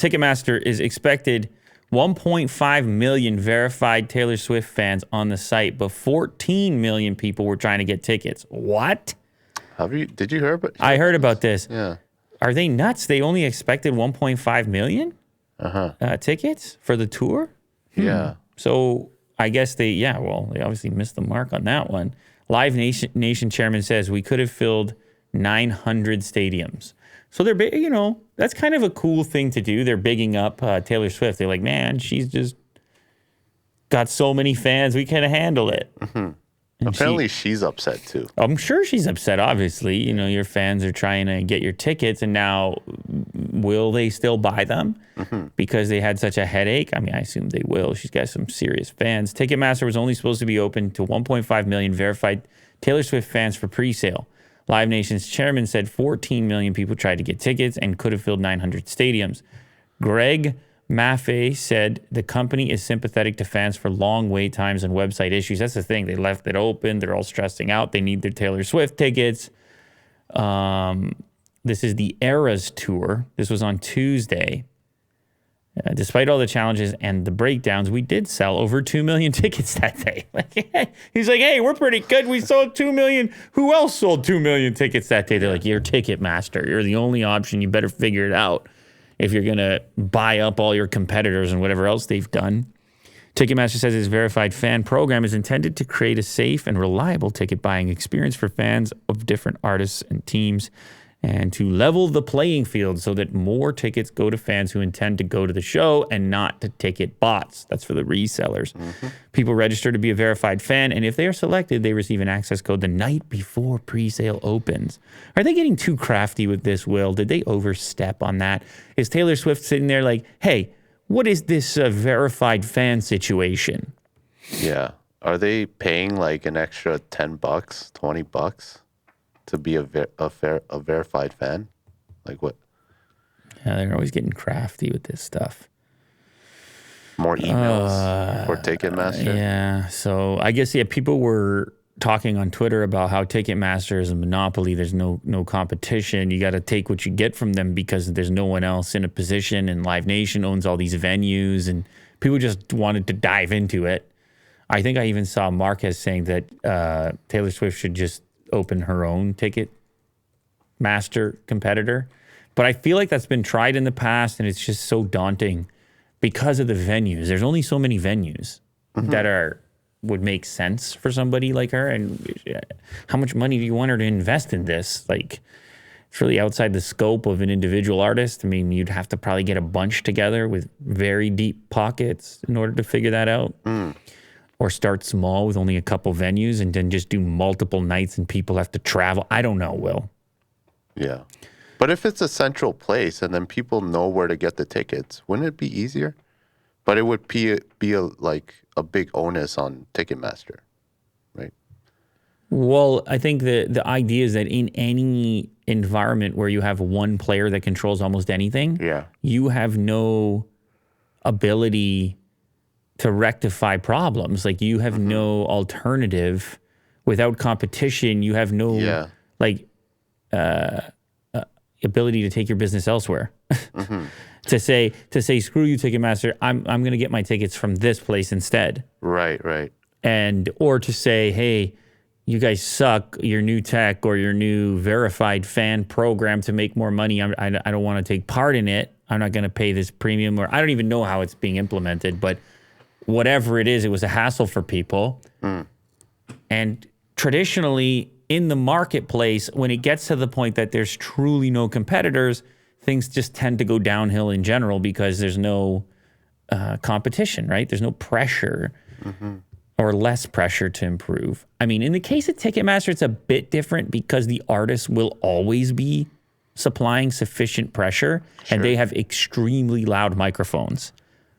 Ticketmaster is expected 1.5 million verified Taylor Swift fans on the site, but 14 million people were trying to get tickets. What? Did you hear about? I heard about this. Yeah. Are they nuts? They only expected 1.5 million tickets for the tour? Yeah. So I guess they obviously missed the mark on that one. Live Nation chairman says we could have filled 900 stadiums. So they're big, that's kind of a cool thing to do. They're bigging up Taylor Swift. They're like, man, she's just got so many fans, we can't handle it. Apparently she's upset too. I'm sure she's upset, obviously. Your fans are trying to get your tickets, and now will they still buy them because they had such a headache? I mean, I assume they will. She's got some serious fans. Ticketmaster was only supposed to be open to 1.5 million verified Taylor Swift fans for pre-sale. Live Nation's chairman said 14 million people tried to get tickets and could have filled 900 stadiums. Greg Maffei said the company is sympathetic to fans for long wait times and website issues. That's the thing. They left it open. They're all stressing out. They need their Taylor Swift tickets. This is the Eras Tour. This was on Tuesday. Despite all the challenges and the breakdowns, we did sell over 2 million tickets that day. He's like, hey, we're pretty good. We sold 2 million. Who else sold 2 million tickets that day? They're like, you're Ticketmaster. You're the only option. You better figure it out if you're going to buy up all your competitors and whatever else they've done. Ticketmaster says its verified fan program is intended to create a safe and reliable ticket buying experience for fans of different artists and teams, and to level the playing field so that more tickets go to fans who intend to go to the show and not to ticket bots. That's for the resellers. People register to be a verified fan, and if they are selected, they receive an access code the night before pre-sale opens. Are they getting too crafty with this, Will? Did they overstep on that? Is Taylor Swift sitting there like, hey, what is this verified fan situation? Yeah. Are they paying like an extra $10, $20? To be a verified fan? Like what? Yeah, they're always getting crafty with this stuff. More emails for Ticketmaster? Yeah, so I guess, people were talking on Twitter about how Ticketmaster is a monopoly. There's no competition. You got to take what you get from them because there's no one else in a position, and Live Nation owns all these venues, and people just wanted to dive into it. I think I even saw Marquez saying that Taylor Swift should just open her own Ticketmaster competitor. But I feel like that's been tried in the past, and it's just so daunting because of the venues. There's only so many venues that would make sense for somebody like her. And how much money do you want her to invest in this? Like, it's really outside the scope of an individual artist. I mean, you'd have to probably get a bunch together with very deep pockets in order to figure that out. Or start small with only a couple venues and then just do multiple nights and people have to travel. I don't know, Will. Yeah. But if it's a central place and then people know where to get the tickets, wouldn't it be easier? But it would be a big onus on Ticketmaster, right? Well, I think the idea is that in any environment where you have one player that controls almost anything, you have no ability to rectify problems. Like, you have no alternative. Without competition, you have no ability to take your business elsewhere. to say screw you, Ticketmaster, I'm going to get my tickets from this place instead. Right. Or to say, hey, you guys suck, your new tech or your new verified fan program to make more money, I don't want to take part in it. I'm not going to pay this premium, or I don't even know how it's being implemented, but whatever it is, it was a hassle for people. And traditionally, in the marketplace, when it gets to the point that there's truly no competitors, things just tend to go downhill in general because there's no competition, right? There's no pressure or less pressure to improve. I mean, in the case of Ticketmaster, it's a bit different because the artists will always be supplying sufficient pressure, and they have extremely loud microphones.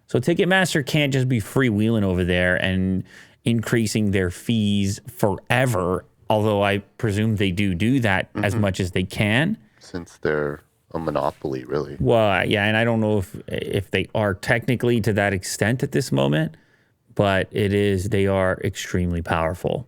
So Ticketmaster can't just be freewheeling over there and increasing their fees forever, although I presume they do that as much as they can. Since they're a monopoly, really. Well, yeah, and I don't know if they are technically to that extent at this moment, but they are extremely powerful.